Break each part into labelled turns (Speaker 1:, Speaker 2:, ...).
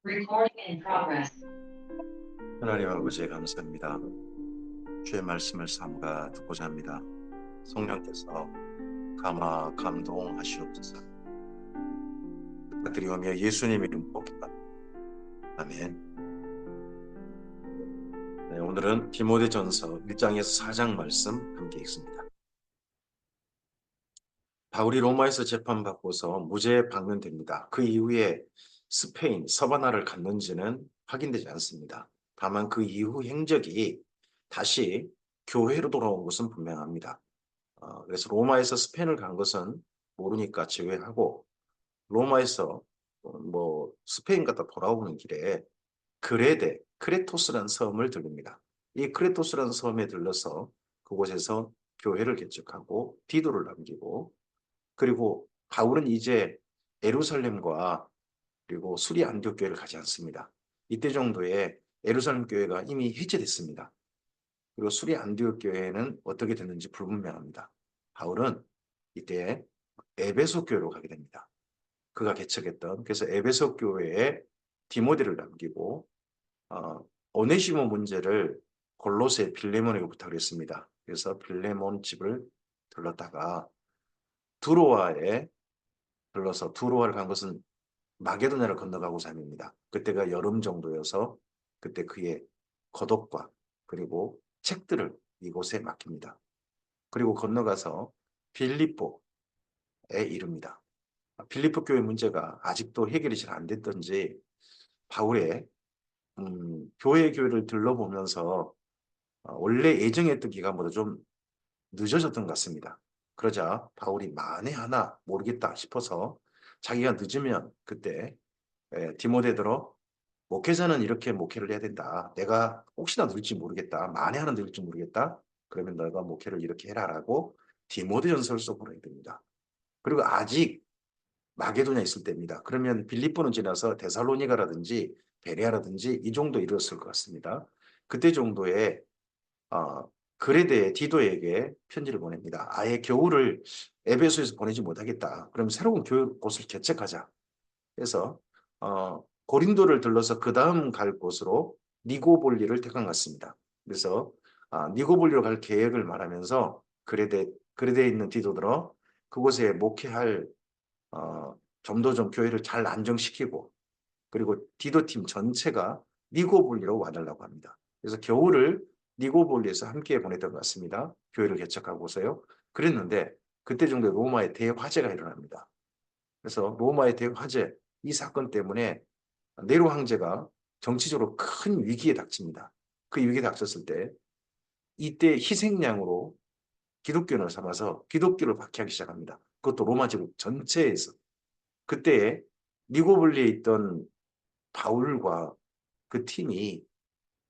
Speaker 1: Recording in progress.
Speaker 2: 하나님 아버지 감사합니다. 주의 말씀을 삼가 듣고자 합니다. 성령께서 감화 감동하시옵소서. 부탁드리오며 예수님의 이름으로 기도합니다. 아멘. 네, 오늘은 디모데전서 1장에서 4장 말씀 함께 읽습니다. 바울이 로마에서 재판받고서 무죄에 방면됩니다. 그 이후에 스페인, 서바나를 갔는지는 확인되지 않습니다. 다만 그 이후 행적이 다시 교회로 돌아온 것은 분명합니다. 그래서 로마에서 스페인을 간 것은 모르니까 제외하고 로마에서 스페인 갔다 돌아오는 길에 크레토스라는 섬을 들립니다. 이 크레토스라는 섬에 들러서 그곳에서 교회를 개척하고 디도를 남기고 그리고 바울은 이제 예루살렘과 그리고 수리 안디옥 교회를 가지 않습니다. 이때 정도에 예루살렘 교회가 이미 해체됐습니다. 그리고 수리 안디옥 교회는 어떻게 됐는지 불분명합니다. 바울은 이때 에베소 교회로 가게 됩니다. 그가 개척했던 그래서 에베소 교회에 디모데를 남기고 오네시모 문제를 골로새 빌레몬에게 부탁을 했습니다. 그래서 빌레몬 집을 들렀다가 두로아에 들러서 두로아를 간 것은 마게도냐를 건너가고자 함입니다. 그때가 여름 정도여서 그때 그의 겉옷과 그리고 책들을 이곳에 맡깁니다. 그리고 건너가서 빌립보에 이릅니다. 빌립보 교회 문제가 아직도 해결이 잘 안 됐던지 바울의 교회를 들러보면서 원래 예정했던 기간보다 좀 늦어졌던 것 같습니다. 그러자 바울이 만에 하나 모르겠다 싶어서 자기가 늦으면 그때 디모데더러 목회자는 이렇게 목회를 해야 된다. 내가 혹시나 늦을지 모르겠다. 만에 하나 늦을지 모르겠다. 그러면 너가 목회를 이렇게 해라라고 디모데전서를 써 보내야 됩니다. 그리고 아직 마게도냐 있을 때입니다. 그러면 빌립보는 지나서 데살로니가라든지 베레아라든지 이 정도 이르렀을 것 같습니다. 그때 정도에 그레데 디도에게 편지를 보냅니다. 아예 겨울을 에베소에서 보내지 못하겠다. 그럼 새로운 교육 곳을 개척하자. 그래서 고린도를 들러서 그 다음 갈 곳으로 니고볼리를 택한 것 같습니다. 그래서 니고볼리로 갈 계획을 말하면서 그레데에 있는 디도들어 그곳에 목회할 좀 더 좀 교회를 잘 안정시키고 그리고 디도팀 전체가 니고볼리로 와달라고 합니다. 그래서 겨울을 니고볼리에서 함께 보냈던 것 같습니다. 교회를 개척하고서요. 그랬는데 그때 정도에 로마의 대화재가 일어납니다. 그래서 로마의 대화재 이 사건 때문에 네로 황제가 정치적으로 큰 위기에 닥칩니다. 그 위기에 닥쳤을 때 이때 희생양으로 기독교를 삼아서 기독교를 박해하기 시작합니다. 그것도 로마 제국 전체에서. 그때에 니고볼리에 있던 바울과 그 팀이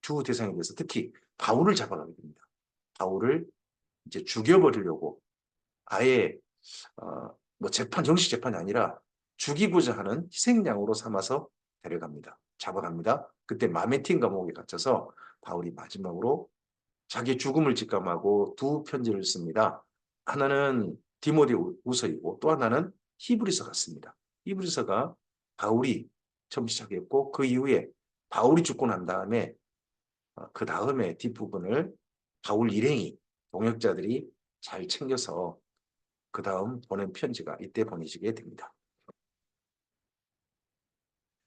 Speaker 2: 주 대상에 대해서 특히 바울을 잡아가게 됩니다. 바울을 이제 죽여버리려고 아예 정식 재판이 아니라 죽이고자 하는 희생양으로 삼아서 데려갑니다. 잡아갑니다. 그때 마메틴 감옥에 갇혀서 바울이 마지막으로 자기 죽음을 직감하고 두 편지를 씁니다. 하나는 디모데후서이고 또 하나는 히브리서 씁니다. 히브리서가 바울이 처음 시작했고 그 이후에 바울이 죽고 난 다음에 그 다음에 뒷부분을 바울 일행이 동역자들이 잘 챙겨서 그 다음 보낸 편지가 이때 보내지게 됩니다.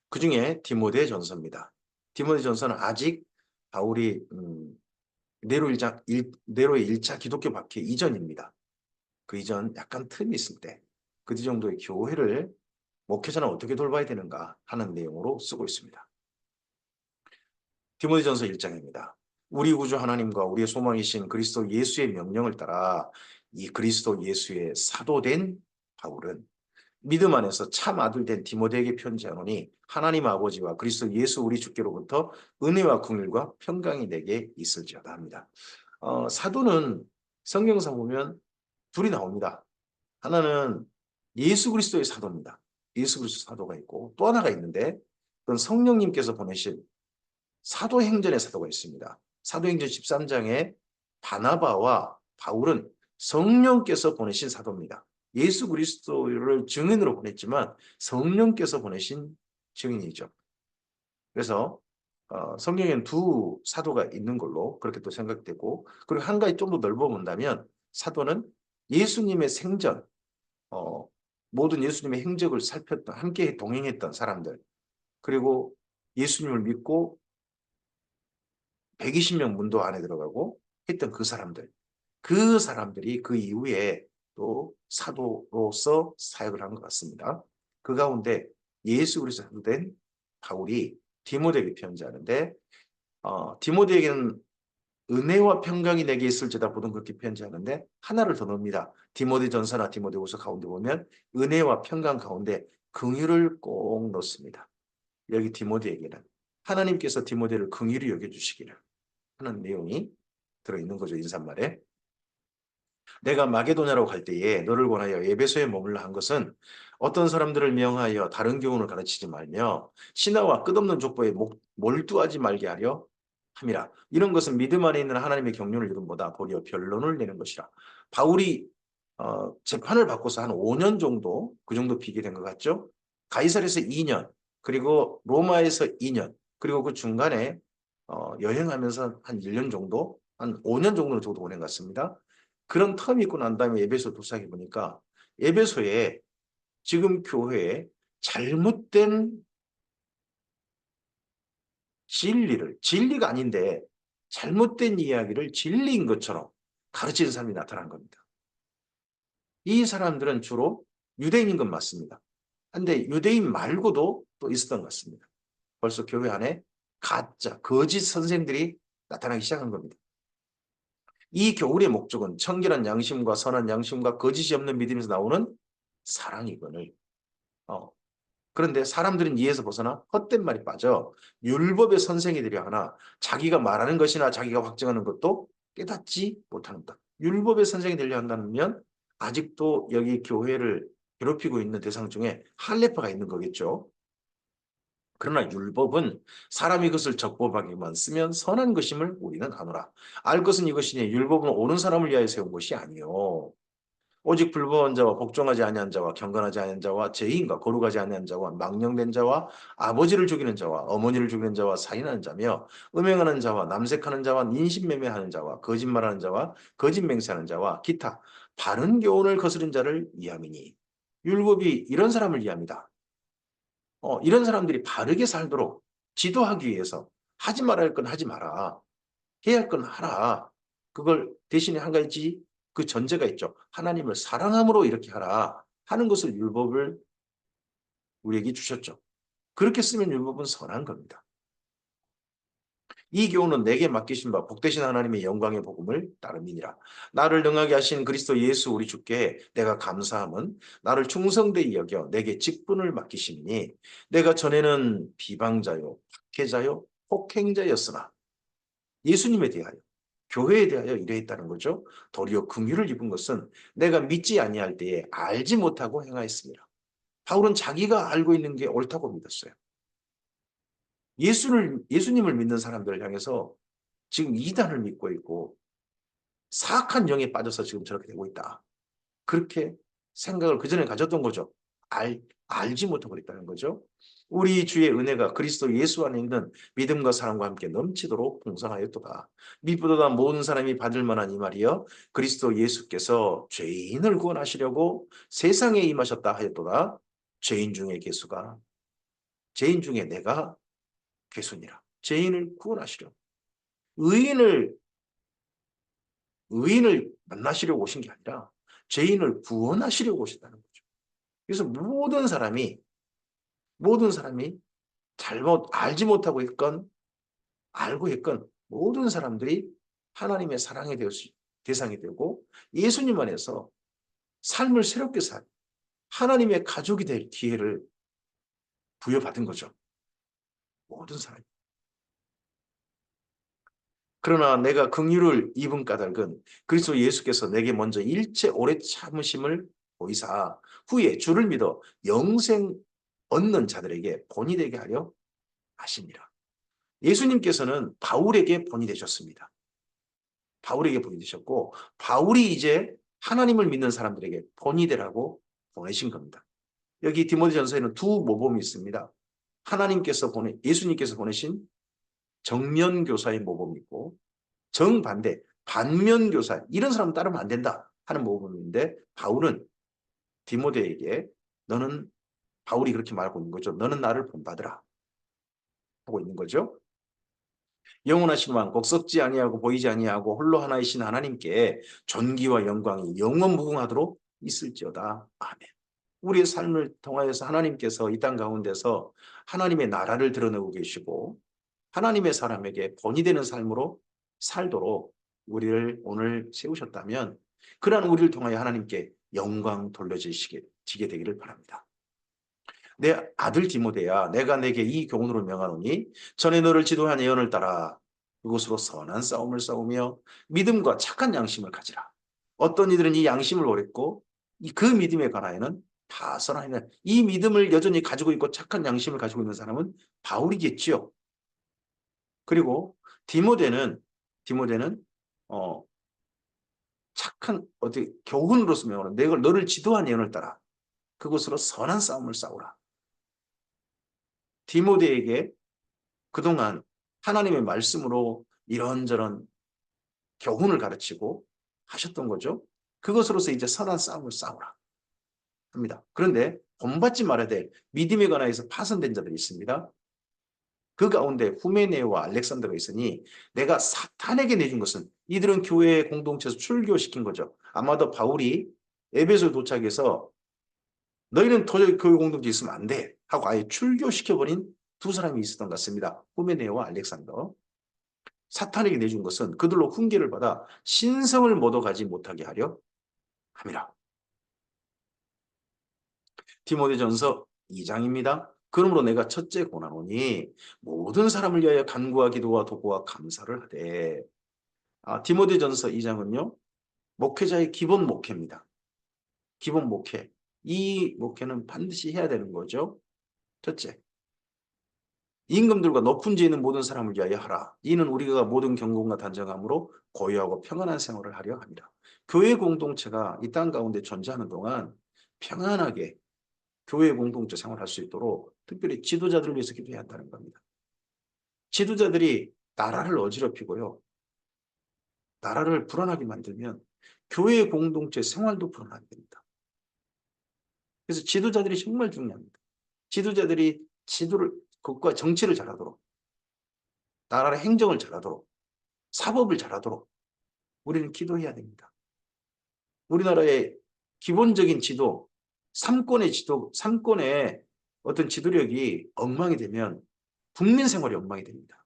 Speaker 2: 그 중에 디모데 전서입니다. 디모데 전서는 아직 바울이 네로의 1차 기독교 박해 이전입니다. 그 이전 약간 틈이 있을 때 그 정도의 교회를 목회자는 어떻게 돌봐야 되는가 하는 내용으로 쓰고 있습니다. 디모데전서 1장입니다. 우리 구주 하나님과 우리의 소망이신 그리스도 예수의 명령을 따라 이 그리스도 예수의 사도된 바울은 믿음 안에서 참 아들 된 디모데에게 편지하노니 하나님 아버지와 그리스도 예수 우리 주께로부터 은혜와 긍휼과 평강이 내게 있을지어다 합니다. 사도는 성경상 보면 둘이 나옵니다. 하나는 예수 그리스도의 사도입니다. 예수 그리스도 사도가 있고 또 하나가 있는데 그건 성령님께서 보내신 사도행전의 사도가 있습니다. 사도행전 13장에 바나바와 바울은 성령께서 보내신 사도입니다. 예수 그리스도를 증인으로 보냈지만 성령께서 보내신 증인이죠. 그래서 성경에는 두 사도가 있는 걸로 그렇게 또 생각되고, 그리고 한 가지 좀 더 넓어본다면 사도는 예수님의 생전 어, 모든 예수님의 행적을 살폈던, 함께 동행했던 사람들, 그리고 예수님을 믿고 120명 문도 안에 들어가고 했던 그 사람들이 그 이후에 또 사도로서 사역을 한 것 같습니다. 그 가운데 예수 그리스도 사도된 바울이 디모데에게 편지하는데, 디모데에게는 은혜와 평강이 내게 있을지다 보통 그렇게 편지하는데 하나를 더 넣습니다. 디모데 전서나 디모데후서 가운데 보면 은혜와 평강 가운데 긍휼을 꼭 넣습니다. 여기 디모데에게는 하나님께서 디모데를 긍휼히 여겨주시기를 하는 내용이 들어있는 거죠. 인사말에. 내가 마게도냐로 갈 때에 너를 권하여 에베소에 머물라 한 것은 어떤 사람들을 명하여 다른 교훈을 가르치지 말며 신하와 끝없는 족보에 몰두하지 말게 하려 함이라. 이런 것은 믿음 안에 있는 하나님의 경륜을 이룬보다 도리어 변론을 내는 것이라. 바울이 재판을 받고서 한 5년 정도 그 정도 비게 된 것 같죠. 가이사르에서 2년, 그리고 로마에서 2년, 그리고 그 중간에 여행하면서 한 1년 정도, 한 5년 정도는 저도 보낸 것 같습니다. 그런 텀이 있고 난 다음에 에베소 도착해 보니까 에베소에 지금 교회에 잘못된 진리가 아닌데 잘못된 이야기를 진리인 것처럼 가르치는 사람이 나타난 겁니다. 이 사람들은 주로 유대인인 건 맞습니다. 근데 유대인 말고도 또 있었던 것 같습니다. 벌써 교회 안에 가짜, 거짓 선생들이 나타나기 시작한 겁니다. 이 교훈의 목적은 청결한 양심과 선한 양심과 거짓이 없는 믿음에서 나오는 사랑이거늘. 그런데 사람들은 이에서 벗어나 헛된 말이 빠져 율법의 선생이 되려 하나 자기가 말하는 것이나 자기가 확증하는 것도 깨닫지 못한다. 율법의 선생이 되려 한다면 아직도 여기 교회를 괴롭히고 있는 대상 중에 할례파가 있는 거겠죠. 그러나 율법은 사람이 그것을 적법하게만 쓰면 선한 것임을 우리는 아노라. 알 것은 이것이니 율법은 옳은 사람을 위하여 세운 것이 아니요 오직 불법한 자와 복종하지 아니한 자와 경건하지 아니한 자와 죄인과 거룩하지 아니한 자와 망령된 자와 아버지를 죽이는 자와 어머니를 죽이는 자와 살인하는 자며 음행하는 자와 남색하는 자와 인신매매하는 자와 거짓말하는 자와 거짓 맹세하는 자와 기타 바른 교훈을 거스른 자를 위함이니. 율법이 이런 사람을 위함이다. 이런 사람들이 바르게 살도록 지도하기 위해서 하지 말아야 할 건 하지 마라. 해야 할 건 하라. 그걸 대신에 한 가지 그 전제가 있죠. 하나님을 사랑함으로 이렇게 하라 하는 것을 율법을 우리에게 주셨죠. 그렇게 쓰면 율법은 선한 겁니다. 이 교훈은 내게 맡기신 바 복되신 하나님의 영광의 복음을 따름이니라. 나를 능하게 하신 그리스도 예수 우리 주께 내가 감사함은 나를 충성되이 여겨 내게 직분을 맡기시니 내가 전에는 비방자요 박해자요 폭행자였으나 예수님에 대하여 교회에 대하여 이러했다는 거죠. 도리어 긍휼을 입은 것은 내가 믿지 아니할 때에 알지 못하고 행하였습니다. 바울은 자기가 알고 있는 게 옳다고 믿었어요. 예수님을 믿는 사람들을 향해서 지금 이단을 믿고 있고 사악한 영에 빠져서 지금 저렇게 되고 있다. 그렇게 생각을 그전에 가졌던 거죠. 알지 못하고 그랬다는 거죠. 우리 주의 은혜가 그리스도 예수 안에 있는 믿음과 사랑과 함께 넘치도록 풍성하였도다. 미보다 모든 사람이 받을 만한 이 말이여 그리스도 예수께서 죄인을 구원하시려고 세상에 임하셨다 하였도다. 죄인 중에 내가 괴순이라. 죄인을 구원하시려. 의인을 만나시려고 오신 게 아니라 죄인을 구원하시려고 오셨다는 거죠. 그래서 모든 사람이 알지 못하고 있건 알고 있건 모든 사람들이 하나님의 사랑의 대상이 되고 예수님 안에서 삶을 새롭게 하나님의 가족이 될 기회를 부여받은 거죠. 모든 사람이. 그러나 내가 긍휼을 입은 까닭은 그리스도 예수께서 내게 먼저 일체 오래 참으심을 보이사 후에 주를 믿어 영생 얻는 자들에게 본이 되게 하려 하십니다. 예수님께서는 바울에게 본이 되셨습니다. 바울에게 본이 되셨고 바울이 이제 하나님을 믿는 사람들에게 본이 되라고 보내신 겁니다. 여기 디모데전서에는 두 모범이 있습니다. 예수님께서 보내신 정면교사의 모범이 있고 정반대 반면교사 이런 사람 따르면 안 된다 하는 모범인데 바울은 디모데에게 바울이 그렇게 말하고 있는 거죠. 너는 나를 본받으라 하고 있는 거죠. 영원하신 왕 꼭 썩지 아니하고 보이지 아니하고 홀로 하나이신 하나님께 존귀와 영광이 영원 무궁하도록 있을지어다. 아멘. 우리의 삶을 통하여서 하나님께서 이 땅 가운데서 하나님의 나라를 드러내고 계시고 하나님의 사람에게 본이 되는 삶으로 살도록 우리를 오늘 세우셨다면 그러한 우리를 통하여 하나님께 영광 돌려지게 되기를 바랍니다. 내 아들 디모데야 내가 내게 이 교훈으로 명하노니 전에 너를 지도한 예언을 따라 그것으로 선한 싸움을 싸우며 믿음과 착한 양심을 가지라. 어떤 이들은 이 양심을 버렸고 그 믿음에 관하여는 다 선하니라. 이 믿음을 여전히 가지고 있고 착한 양심을 가지고 있는 사람은 바울이겠지요. 그리고 디모데는 착한 어떻게 교훈으로서 명하노니 내가 너를 지도한 예언을 따라 그것으로 선한 싸움을 싸우라. 디모데에게 그동안 하나님의 말씀으로 이런저런 교훈을 가르치고 하셨던 거죠. 그것으로서 이제 선한 싸움을 싸우라 합니다. 그런데 본받지 말아야 될 믿음에 관하여서 파손된 자들이 있습니다. 그 가운데 후메네와 알렉산더가 있으니 내가 사탄에게 내준 것은 이들은 교회 공동체에서 출교시킨 거죠. 아마도 바울이 에베소 도착해서 너희는 도저히 교회 공동체에 있으면 안 돼 하고 아예 출교시켜버린 두 사람이 있었던 것 같습니다. 후메네와 알렉산더. 사탄에게 내준 것은 그들로 훈계를 받아 신성을 못 얻어가지 못하게 하려 함이라. 디모데전서 2장입니다. 그러므로 내가 첫째 권하노니 모든 사람을 위하여 간구와 기도와 도구와 감사를 하되. 디모데전서 2장은요. 목회자의 기본 목회입니다. 기본 목회. 이 목회는 반드시 해야 되는 거죠. 첫째, 임금들과 높은 지에 있는 모든 사람을 위하여 하라. 이는 우리가 모든 경건과 단정함으로 고요하고 평안한 생활을 하려 합니다. 교회 공동체가 이 땅 가운데 존재하는 동안 평안하게 교회 공동체 생활할 수 있도록 특별히 지도자들을 위해서 기도해야 한다는 겁니다. 지도자들이 나라를 어지럽히고요. 나라를 불안하게 만들면 교회 공동체 생활도 불안하게 됩니다. 그래서 지도자들이 정말 중요합니다. 지도자들이 국가 정치를 잘하도록, 나라의 행정을 잘하도록, 사법을 잘하도록 우리는 기도해야 됩니다. 우리나라의 기본적인 지도, 삼권의 어떤 지도력이 엉망이 되면 국민 생활이 엉망이 됩니다.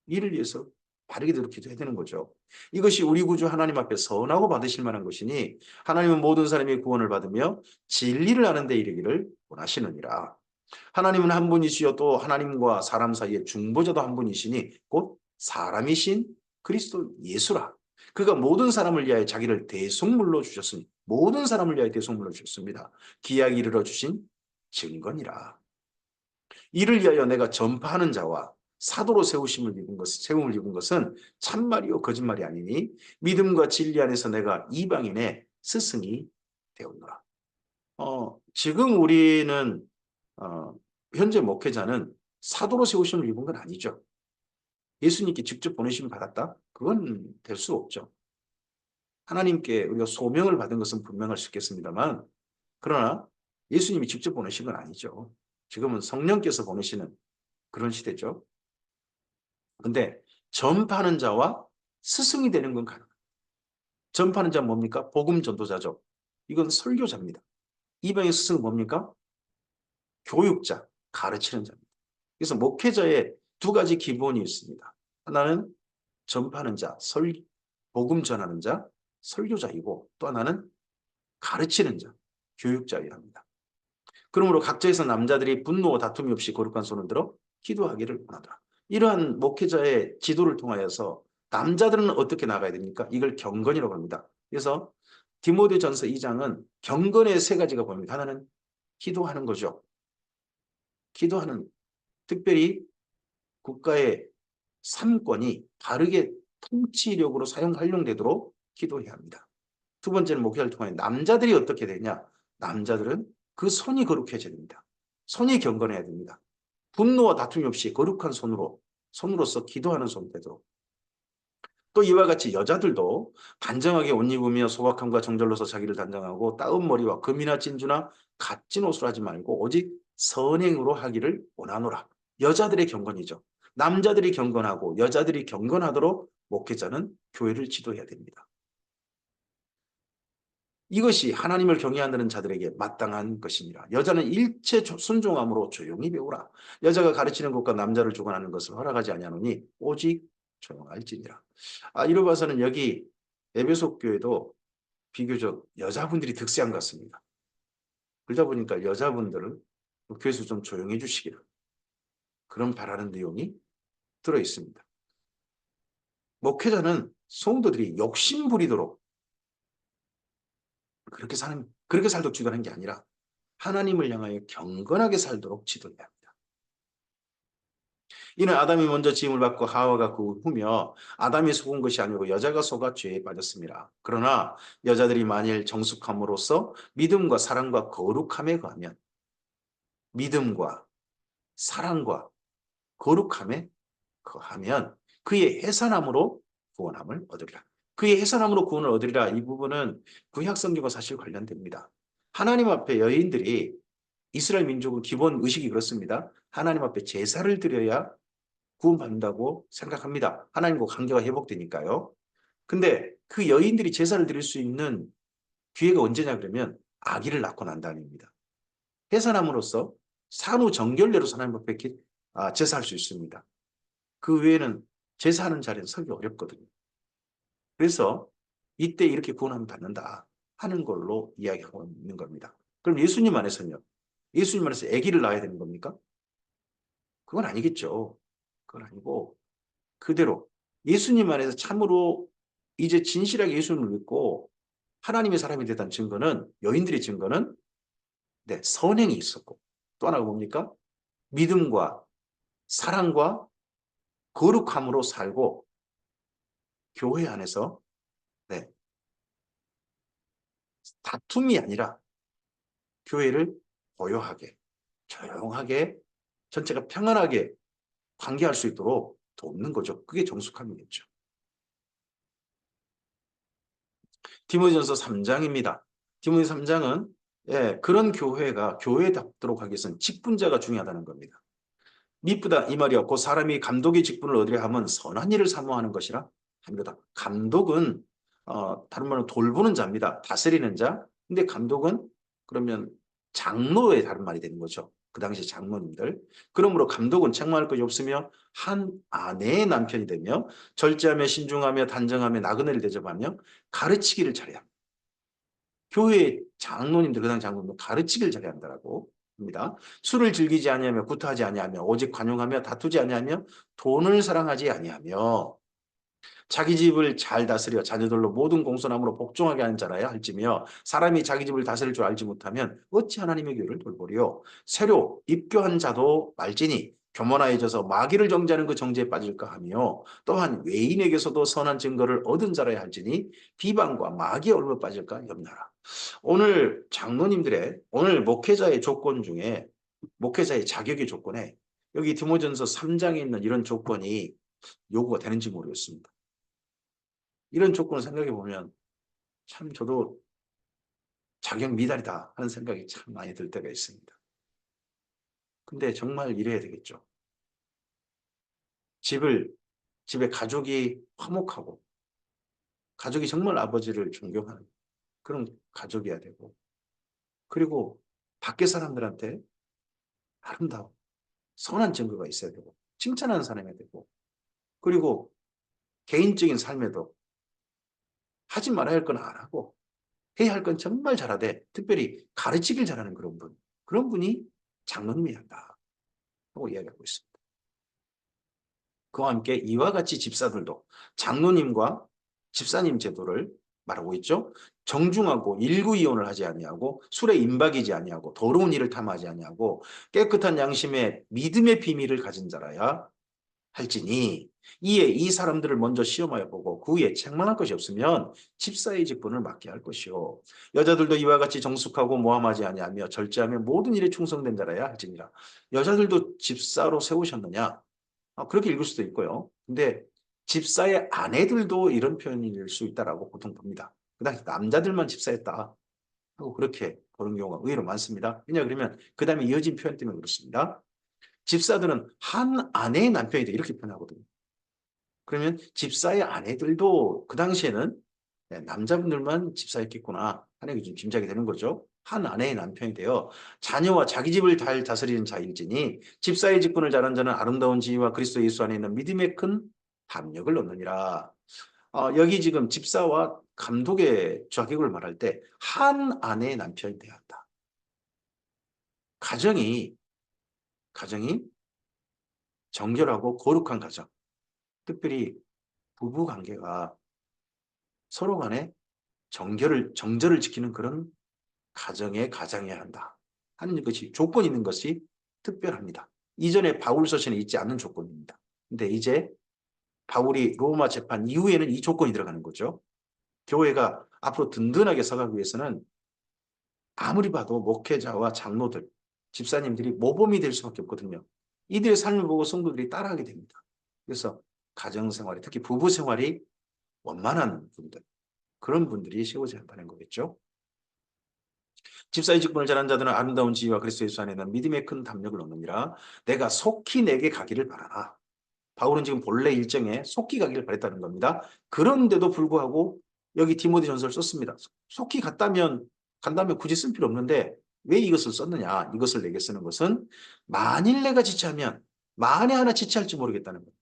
Speaker 2: 이를 위해서 바르게 대로 기도해야 되는 거죠. 이것이 우리 구주 하나님 앞에 선하고 받으실 만한 것이니 하나님은 모든 사람이 구원을 받으며 진리를 아는 데 이르기를 원하시느니라. 하나님은 한 분이시요 또 하나님과 사람 사이에 중보자도 한 분이시니 곧 사람이신 그리스도 예수라. 그가 모든 사람을 위하여 자기를 대속물로 주셨으니 모든 사람을 위하여 대속물로 주셨습니다. 기약이 이르러 주신 증거니라. 이를 위하여 내가 전파하는 자와 사도로 세움을 입은 것은 참말이요 거짓말이 아니니 믿음과 진리 안에서 내가 이방인의 스승이 되었노라. 지금 우리는 현재 목회자는 사도로 세우심을 입은 건 아니죠. 예수님께 직접 보내심을 받았다? 그건 될 수 없죠. 하나님께 우리가 소명을 받은 것은 분명할 수 있겠습니다만 그러나 예수님이 직접 보내신 건 아니죠. 지금은 성령께서 보내시는 그런 시대죠. 근데 전파하는 자와 스승이 되는 건 가능합니다. 전파하는 자는 뭡니까? 복음 전도자죠. 이건 설교자입니다. 이방의 스승은 뭡니까? 교육자, 가르치는 자입니다. 그래서 목회자의 두 가지 기본이 있습니다. 하나는 전파하는 자, 복음 전하는 자, 설교자이고 또 하나는 가르치는 자, 교육자이라 합니다. 그러므로 각자에서 남자들이 분노와 다툼이 없이 거룩한 손을 들어 기도하기를 원하더라. 이러한 목회자의 지도를 통하여서 남자들은 어떻게 나가야 됩니까? 이걸 경건이라고 합니다. 그래서 디모데전서 2장은 경건의 세 가지가 보입니다. 하나는 기도하는 거죠. 기도하는, 특별히 국가의 삼권이 바르게 통치력으로 활용되도록 기도해야 합니다. 두 번째는 목회를 통해 남자들이 어떻게 되냐? 남자들은 그 손이 거룩해져야 됩니다. 손이 경건해야 됩니다. 분노와 다툼이 없이 거룩한 손으로서 기도하는 손때도 또 이와 같이 여자들도 단정하게 옷 입으며 소박함과 정절로서 자기를 단정하고 따은 머리와 금이나 진주나 값진 옷을 하지 말고 오직 선행으로 하기를 원하노라. 여자들의 경건이죠. 남자들이 경건하고 여자들이 경건하도록 목회자는 교회를 지도해야 됩니다. 이것이 하나님을 경외하는 자들에게 마땅한 것이니라. 여자는 일체 순종함으로 조용히 배우라. 여자가 가르치는 것과 남자를 주관하는 것을 허락하지 아니하노니 오직 조용할지니라. 이로 봐서는 여기 에베소 교회도 비교적 여자분들이 득세한 것 같습니다. 그러다 보니까 여자분들을 교회에서 좀 조용해 주시기를 그런 바라는 내용이 들어 있습니다. 목회자는 성도들이 욕심 부리도록 그렇게 살도록 지도하는 게 아니라 하나님을 향하여 경건하게 살도록 지도해야 합니다. 이는 아담이 먼저 지음을 받고 하와가 그 후며 아담이 속은 것이 아니고 여자가 속아 죄에 빠졌습니다. 그러나 여자들이 만일 정숙함으로써 믿음과 사랑과 거룩함에 거하면 믿음과 사랑과 거룩함에 거하면 그의 해산함으로 구원함을 얻으리라. 그의 해산함으로 구원을 얻으리라. 이 부분은 구약 성경과 사실 관련됩니다. 하나님 앞에 여인들이 이스라엘 민족의 기본 의식이 그렇습니다. 하나님 앞에 제사를 드려야 구원받는다고 생각합니다. 하나님과 관계가 회복되니까요. 근데 그 여인들이 제사를 드릴 수 있는 기회가 언제냐 그러면 아기를 낳고 난 다음입니다. 해산함으로써 산후정결례로 하나님 앞에 제사할 수 있습니다. 그 외에는 제사하는 자리는 서기 어렵거든요. 그래서 이때 이렇게 구원함을 받는다 하는 걸로 이야기하고 있는 겁니다. 그럼 예수님 안에서는요? 예수님 안에서 아기를 낳아야 되는 겁니까? 그건 아니겠죠. 그건 아니고 그대로 예수님 안에서 참으로 이제 진실하게 예수님을 믿고 하나님의 사람이 됐다는 증거는 여인들의 증거는 선행이 있었고 또 하나가 뭡니까? 믿음과 사랑과 거룩함으로 살고 교회 안에서 다툼이 아니라 교회를 고요하게 조용하게 전체가 평안하게 관계할 수 있도록 돕는 거죠. 그게 정숙함이겠죠. 디모데전서 3장입니다. 디모데 3장은 그런 교회가 교회답도록 하기 위해서는 직분자가 중요하다는 겁니다. 미쁘다 이 말이 없고 사람이 감독의 직분을 얻으려 하면 선한 일을 사모하는 것이라 합니다. 감독은 다른 말로 돌보는 자입니다. 다스리는 자. 근데 감독은 그러면 장로의 다른 말이 되는 거죠. 그 당시 장로님들. 그러므로 감독은 책망할 것이 없으며 한 아내의 남편이 되며 절제하며 신중하며 단정하며 나그네를 대접하며 가르치기를 잘해야 합니다. 교회 장로님들 그 당시 장로님들 가르치기를 잘해야 한다고 합니다. 술을 즐기지 아니하며 구타하지 아니하며 오직 관용하며 다투지 아니하며 돈을 사랑하지 아니하며 자기 집을 잘 다스려 자녀들로 모든 공손함으로 복종하게 하는 자라야 할지며 사람이 자기 집을 다스릴 줄 알지 못하면 어찌 하나님의 교회를 돌보리요. 새로 입교한 자도 말지니 교만하여져서 마귀를 정죄하는 그 정죄에 빠질까 하며 또한 외인에게서도 선한 증거를 얻은 자라야 할지니 비방과 마귀의 얼굴에 빠질까 염려하라. 오늘 장로님들의 오늘 목회자의 조건 중에 목회자의 자격의 조건에 여기 디모전서 3장에 있는 이런 조건이 요구가 되는지 모르겠습니다. 이런 조건을 생각해 보면 참 저도 자격 미달이다 하는 생각이 참 많이 들 때가 있습니다. 근데 정말 이래야 되겠죠. 집에 가족이 화목하고 가족이 정말 아버지를 존경하는 그런 가족이어야 되고 그리고 밖에 사람들한테 아름다운 선한 증거가 있어야 되고 칭찬하는 사람이 되고 그리고 개인적인 삶에도 하지 말아야 할 건 안 하고 해야 할 건 정말 잘하되 특별히 가르치길 잘하는 그런 분이 장로님이 한다 하고 이야기하고 있습니다. 그와 함께 이와 같이 집사들도 장로님과 집사님 제도를 말하고 있죠. 정중하고 일구이혼을 하지 아니하고 술에 임박이지 아니하고 더러운 일을 탐하지 아니하고 깨끗한 양심에 믿음의 비밀을 가진 자라야 할지니 이에 이 사람들을 먼저 시험하여 보고 그 후에 책망할 것이 없으면 집사의 직분을 맡게 할 것이요 여자들도 이와 같이 정숙하고 모함하지 아니하며 절제하며 모든 일에 충성된 자라야 할지니라. 여자들도 집사로 세우셨느냐? 그렇게 읽을 수도 있고요. 근데 집사의 아내들도 이런 표현일 수 있다라고 보통 봅니다. 그 당시 남자들만 집사했다 하고 그렇게 보는 경우가 의외로 많습니다. 왜냐 그러면 그 다음에 이어진 표현 때문에 그렇습니다. 집사들은 한 아내의 남편이다 이렇게 표현하거든요. 그러면 집사의 아내들도 그 당시에는 남자분들만 집사였겠구나 하는 게 좀 짐작이 되는 거죠. 한 아내의 남편이 되어 자녀와 자기 집을 잘 다스리는 자일지니 집사의 직분을 잘한 자는 아름다운 지위와 그리스도 예수 안에 있는 믿음의 큰 담력을 얻느니라. 여기 지금 집사와 감독의 자격을 말할 때 한 아내의 남편이 되어야 한다. 가정이 정결하고 거룩한 가정, 특별히 부부 관계가 서로 간에 정절을 지키는 그런 가정해야 한다 하는 것이 조건 있는 것이 특별합니다. 이전에 바울 서신에 있지 않는 조건입니다. 근데 이제 바울이 로마 재판 이후에는 이 조건이 들어가는 거죠. 교회가 앞으로 든든하게 서가기 위해서는 아무리 봐도 목회자와 장로들, 집사님들이 모범이 될 수밖에 없거든요. 이들의 삶을 보고 성도들이 따라하게 됩니다. 그래서 가정생활이, 특히 부부생활이 원만한 분들, 그런 분들이 세워져야 한다는 거겠죠. 집사의 직분을 잘한 자들은 아름다운 지위와 그리스도 예수 안에는 믿음의 큰 담력을 얻느니라. 내가 속히 내게 가기를 바라라. 바울은 지금 본래 일정에 속히 가기를 바랬다는 겁니다. 그런데도 불구하고 여기 디모데전서를 썼습니다. 속히 간다면 굳이 쓸 필요 없는데 왜 이것을 썼느냐? 이것을 내게 쓰는 것은 만일 내가 지체하면 만에 하나 지체할지 모르겠다는 겁니다.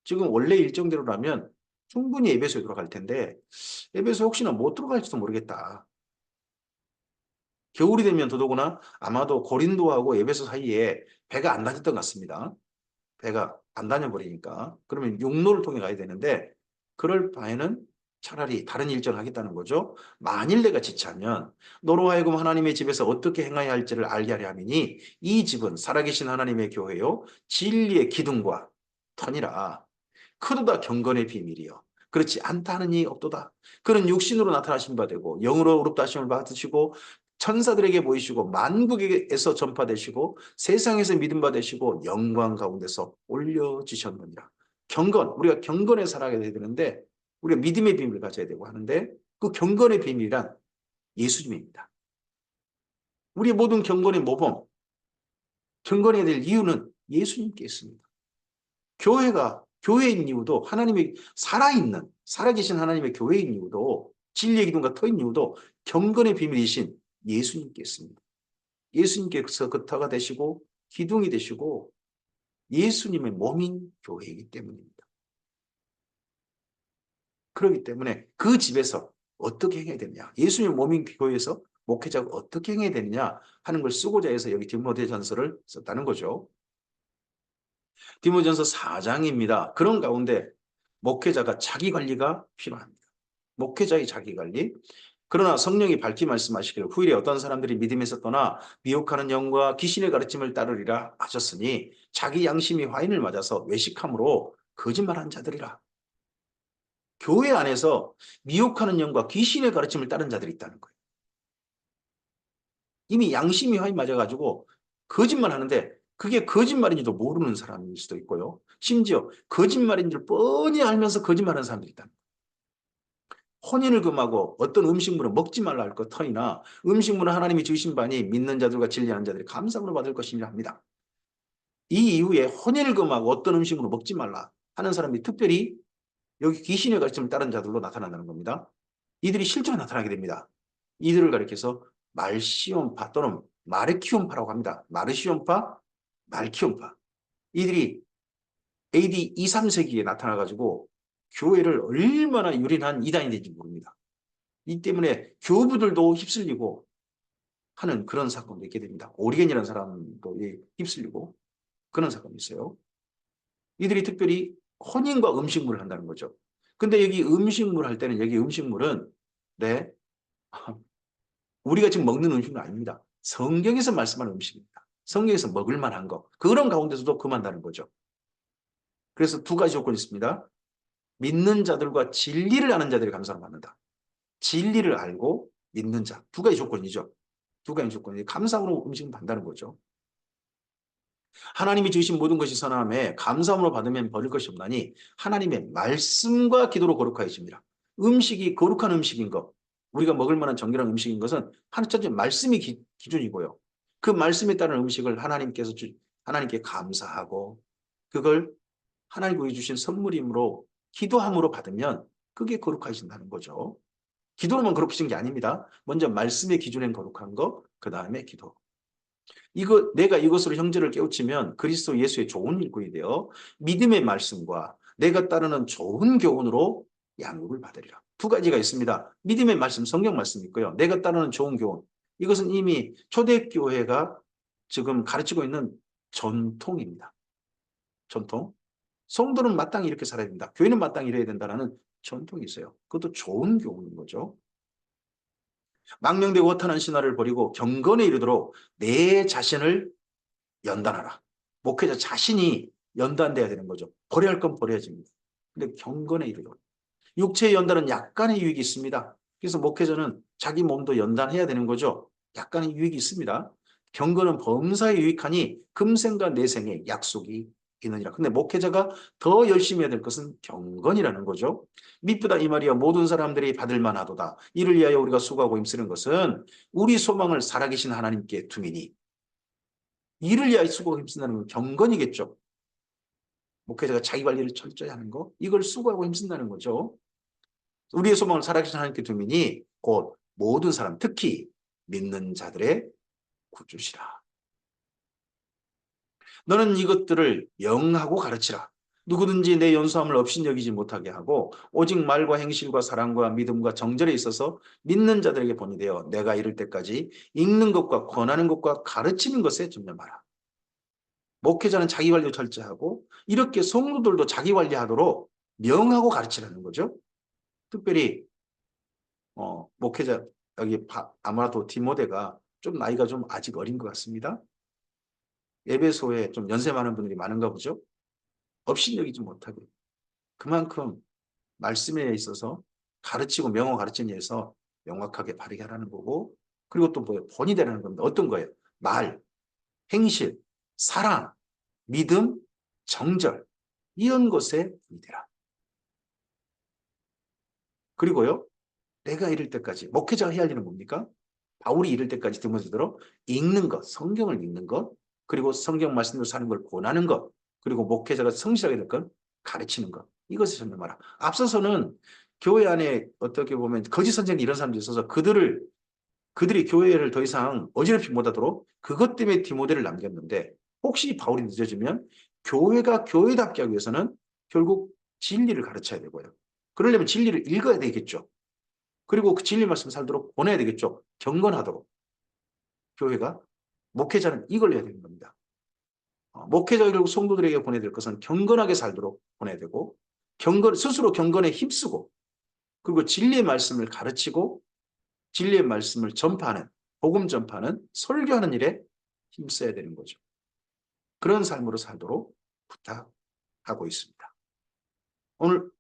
Speaker 2: 지금 원래 일정대로라면 충분히 에베소에 들어갈 텐데 에베소 혹시나 못 들어갈지도 모르겠다. 겨울이 되면 더더구나 아마도 고린도하고 에베소 사이에 배가 안 다녔던 것 같습니다. 배가 안 다녀버리니까. 그러면 육로를 통해 가야 되는데 그럴 바에는 차라리 다른 일정을 하겠다는 거죠. 만일 내가 지체하면 너로 하여금 하나님의 집에서 어떻게 행해야 할지를 알게 하려 함이니 이 집은 살아계신 하나님의 교회요 진리의 기둥과 터니라. 크도다 경건의 비밀이요 그렇지 않다 하는 이 없도다. 그는 육신으로 나타나신 바 되고 영으로 의롭다 하심을 받으시고 천사들에게 보이시고 만국에서 전파되시고 세상에서 믿음 받으시고 영광 가운데서 올려지셨느니라. 경건, 우리가 경건에 살아가야 되는데 우리가 믿음의 비밀을 가져야 되고 하는데 그 경건의 비밀이란 예수님입니다. 우리의 모든 경건의 모범, 경건해야 될 이유는 예수님께 있습니다. 교회인 이유도 하나님의 살아계신 하나님의 교회인 이유도 진리의 기둥과 터인 이유도 경건의 비밀이신 예수님께 있습니다. 예수님께서 그 터가 되시고 기둥이 되시고 예수님의 몸인 교회이기 때문입니다. 그렇기 때문에 그 집에서 어떻게 행해야 되느냐, 예수님의 몸인 교회에서 목회자가 어떻게 행해야 되느냐 하는 걸 쓰고자 해서 여기 디모데전서를 썼다는 거죠. 디모데전서 4장입니다. 그런 가운데 목회자가 자기 관리가 필요합니다. 목회자의 자기 관리. 그러나 성령이 밝히 말씀하시기를 후일에 어떤 사람들이 믿음에서 떠나 미혹하는 영과 귀신의 가르침을 따르리라 하셨으니 자기 양심이 화인을 맞아서 외식함으로 거짓말한 자들이라. 교회 안에서 미혹하는 영과 귀신의 가르침을 따른 자들이 있다는 거예요. 이미 양심이 화인 맞아가지고 거짓말 하는데 그게 거짓말인지도 모르는 사람일 수도 있고요. 심지어 거짓말인 줄 뻔히 알면서 거짓말하는 사람들이 있다는 거예요. 혼인을 금하고 어떤 음식물은 먹지 말라 할 것 터이나 음식물은 하나님이 주신 바니 믿는 자들과 진리하는 자들이 감사함으로 받을 것이니라 합니다. 이 이후에 혼인을 금하고 어떤 음식물을 먹지 말라 하는 사람이 특별히 여기 귀신의 가르침을 따른 자들로 나타난다는 겁니다. 이들이 실제로 나타나게 됩니다. 이들을 가리켜서 말시온파 또는 마르키온파라고 합니다. 마르시온파, 말키온파. 이들이 AD 2, 3세기에 나타나가지고 교회를 얼마나 유린한 이단이 된지 모릅니다. 이 때문에 교부들도 휩쓸리고 하는 그런 사건도 있게 됩니다. 오리겐이라는 사람도 휩쓸리고 그런 사건이 있어요. 이들이 특별히 혼인과 음식물을 한다는 거죠. 근데 여기 음식물 할 때는 여기 음식물은 네 우리가 지금 먹는 음식은 아닙니다. 성경에서 말씀하는 음식입니다. 성경에서 먹을 만한 거 그런 가운데서도 금한다는 거죠. 그래서 두 가지 조건이 있습니다. 믿는 자들과 진리를 아는 자들이 감사를 받는다. 진리를 알고 믿는 자. 두 가지 조건이죠. 두 가지 조건이 감사함으로 음식은 받는다는 거죠. 하나님이 주신 모든 것이 선함에 감사함으로 받으면 버릴 것이 없나니 하나님의 말씀과 기도로 거룩하여집니다. 음식이 거룩한 음식인 것, 우리가 먹을 만한 정결한 음식인 것은 하나님 말씀이 기준이고요. 그 말씀에 따른 음식을 하나님께 감사하고 그걸 하나님이 우리 주신 선물이므로 기도함으로 받으면 그게 거룩해진다는 거죠. 기도로만 거룩해진 게 아닙니다. 먼저 말씀의 기준엔 거룩한 거, 그 다음에 기도. 내가 이것으로 형제를 깨우치면 그리스도 예수의 좋은 일꾼이 되어 믿음의 말씀과 내가 따르는 좋은 교훈으로 양육을 받으리라. 두 가지가 있습니다. 믿음의 말씀, 성경 말씀이 있고요. 내가 따르는 좋은 교훈. 이것은 이미 초대교회가 지금 가르치고 있는 전통입니다. 전통. 성도는 마땅히 이렇게 살아야 된다. 교회는 마땅히 이래야 된다는 전통이 있어요. 그것도 좋은 교훈인 거죠. 망령되고 허탄한 신화를 버리고 경건에 이르도록 내 자신을 연단하라. 목회자 자신이 연단돼야 되는 거죠. 버려야 할 건 버려야 됩니다. 근데 경건에 이르도록. 육체의 연단은 약간의 유익이 있습니다. 그래서 목회자는 자기 몸도 연단해야 되는 거죠. 약간의 유익이 있습니다. 경건은 범사에 유익하니 금생과 내생에 약속이 있느니라. 근데 목회자가 더 열심히 해야 될 것은 경건이라는 거죠. 미쁘다 이 말이야 모든 사람들이 받을 만하도다. 이를 위하여 우리가 수고하고 힘쓰는 것은 우리 소망을 살아계신 하나님께 둠이니 이를 위하여 수고하고 힘쓴다는 건 경건이겠죠. 목회자가 자기 관리를 철저히 하는 거 이걸 수고하고 힘쓴다는 거죠. 우리의 소망을 살아계신 하나님께 두미니 곧 모든 사람 특히 믿는 자들의 구주시라. 너는 이것들을 명하고 가르치라. 누구든지 내 연수함을 업신여기지 못하게 하고 오직 말과 행실과 사랑과 믿음과 정절에 있어서 믿는 자들에게 본이 되어 내가 이를 때까지 읽는 것과 권하는 것과 가르치는 것에 전념하라. 목회자는 자기 관리 철저하고 이렇게 성도들도 자기 관리하도록 명하고 가르치라는 거죠. 특별히 목회자 여기 아마도 디모데가 좀 나이가 좀 아직 어린 것 같습니다. 에베소에 좀 연세 많은 분들이 많은가 보죠. 업신여기지 못하고 그만큼 말씀에 있어서 가르치고 명호 가르치는 일에서 명확하게 바르게 하라는 거고 그리고 또 뭐예요? 본이 되라는 겁니다. 어떤 거예요? 말, 행실, 사랑, 믿음, 정절 이런 것에 본이 되라. 그리고요. 내가 이럴 때까지 목회자가 해야 할 일은 뭡니까? 바울이 이럴 때까지 디모데더러 읽는 것, 성경을 읽는 것, 그리고 성경 말씀대로 사는 걸 권하는 것, 그리고 목회자가 성실하게 될 것, 가르치는 것. 이것을 전념하라. 앞서서는 교회 안에 어떻게 보면 거짓 선생 이런 사람들이 있어서 그들이 교회를 더 이상 어지럽히 못하도록 그것 때문에 디모데를 남겼는데 혹시 바울이 늦어지면 교회가 교회답게 하기 위해서는 결국 진리를 가르쳐야 되고요. 그러려면 진리를 읽어야 되겠죠. 그리고 그 진리 말씀 살도록 보내야 되겠죠. 경건하도록. 교회가. 목회자는 이걸 해야 되는 겁니다. 목회자가 결국 성도들에게 보내야 될 것은 경건하게 살도록 보내야 되고 스스로 경건에 힘쓰고 그리고 진리의 말씀을 가르치고 진리의 말씀을 전파하는 복음 전파하는 설교하는 일에 힘써야 되는 거죠. 그런 삶으로 살도록 부탁하고 있습니다. 오늘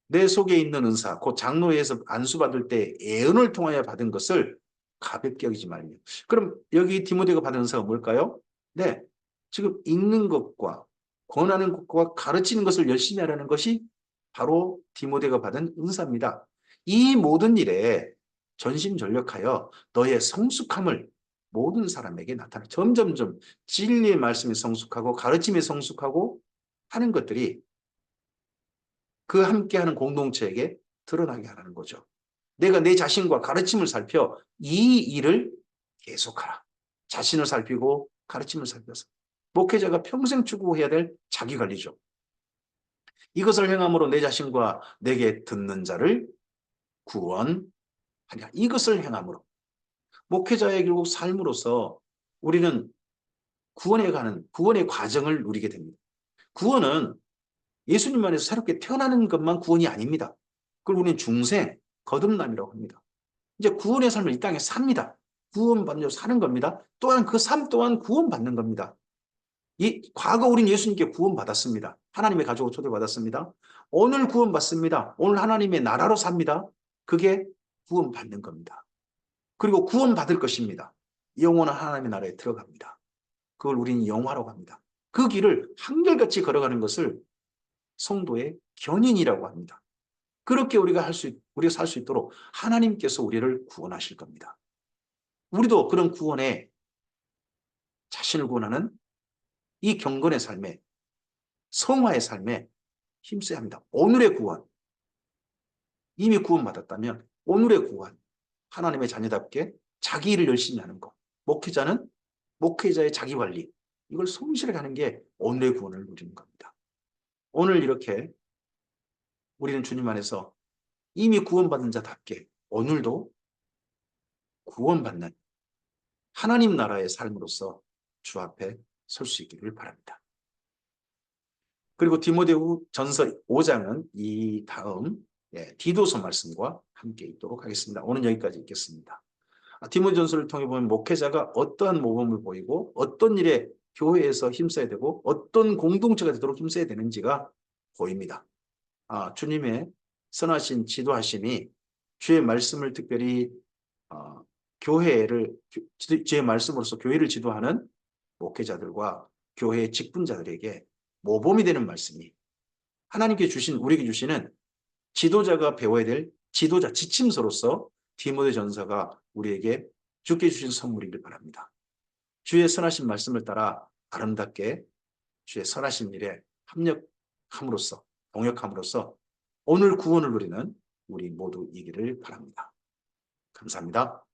Speaker 2: 내 속에 있는 은사, 곧 장로회에서 안수받을 때 예언을 통하여 받은 것을 가볍게 여기지 말며. 그럼 여기 디모데가 받은 은사가 뭘까요? 네, 지금 읽는 것과 권하는 것과 가르치는 것을 열심히 하라는 것이 바로 디모데가 받은 은사입니다. 이 모든 일에 전심전력하여 너의 성숙함을 모든 사람에게 나타내. 점점점 진리의 말씀이 성숙하고 가르침이 성숙하고 하는 것들이 그 함께하는 공동체에게 드러나게 하라는 거죠. 내가 내 자신과 가르침을 살펴 이 일을 계속하라. 자신을 살피고 가르침을 살펴서. 목회자가 평생 추구해야 될 자기관리죠. 이것을 행함으로 내 자신과 내게 듣는 자를 구원하리라. 이것을 행함으로. 목회자의 결국 삶으로서 우리는 구원의 과정을 누리게 됩니다. 구원은 예수님 안에서 새롭게 태어나는 것만 구원이 아닙니다. 그걸 우리는 중생, 거듭남이라고 합니다. 이제 구원의 삶을 이 땅에 삽니다. 구원받는 사는 겁니다. 또한 그 삶 또한 구원받는 겁니다. 과거 우린 예수님께 구원받았습니다. 하나님의 가족으로 초대받았습니다. 오늘 구원받습니다. 오늘 하나님의 나라로 삽니다. 그게 구원받는 겁니다. 그리고 구원받을 것입니다. 영원한 하나님의 나라에 들어갑니다. 그걸 우리는 영화라고 합니다. 그 길을 한결같이 걸어가는 것을 성도의 견인이라고 합니다. 그렇게 우리가 살 수 있도록 하나님께서 우리를 구원하실 겁니다. 우리도 그런 구원에 자신을 구원하는 이 경건의 삶에, 성화의 삶에 힘써야 합니다. 오늘의 구원, 이미 구원받았다면 오늘의 구원, 하나님의 자녀답게 자기 일을 열심히 하는 것. 목회자는 목회자의 자기관리, 이걸 성실하게 하는 게 오늘의 구원을 누리는 겁니다. 오늘 이렇게 우리는 주님 안에서 이미 구원받은 자답게 오늘도 구원받는 하나님 나라의 삶으로서 주 앞에 설 수 있기를 바랍니다. 그리고 디모데후 전서 5장은 이 다음 디도서 말씀과 함께 있도록 하겠습니다. 오늘 여기까지 읽겠습니다. 디모데전서를 통해 보면 목회자가 어떠한 모범을 보이고 어떤 일에 교회에서 힘써야 되고 어떤 공동체가 되도록 힘써야 되는지가 보입니다. 주님의 선하신 지도하심이 주의 말씀을 특별히 주의 말씀으로서 교회를 지도하는 목회자들과 교회의 직분자들에게 모범이 되는 말씀이 하나님께 우리에게 주시는 지도자가 배워야 될 지도자 지침서로서 디모데 전서가 우리에게 주께 주신 선물이길 바랍니다. 주의 선하신 말씀을 따라 아름답게 주의 선하신 일에 합력함으로써 동역함으로써 오늘 구원을 누리는 우리 모두이기를 바랍니다. 감사합니다.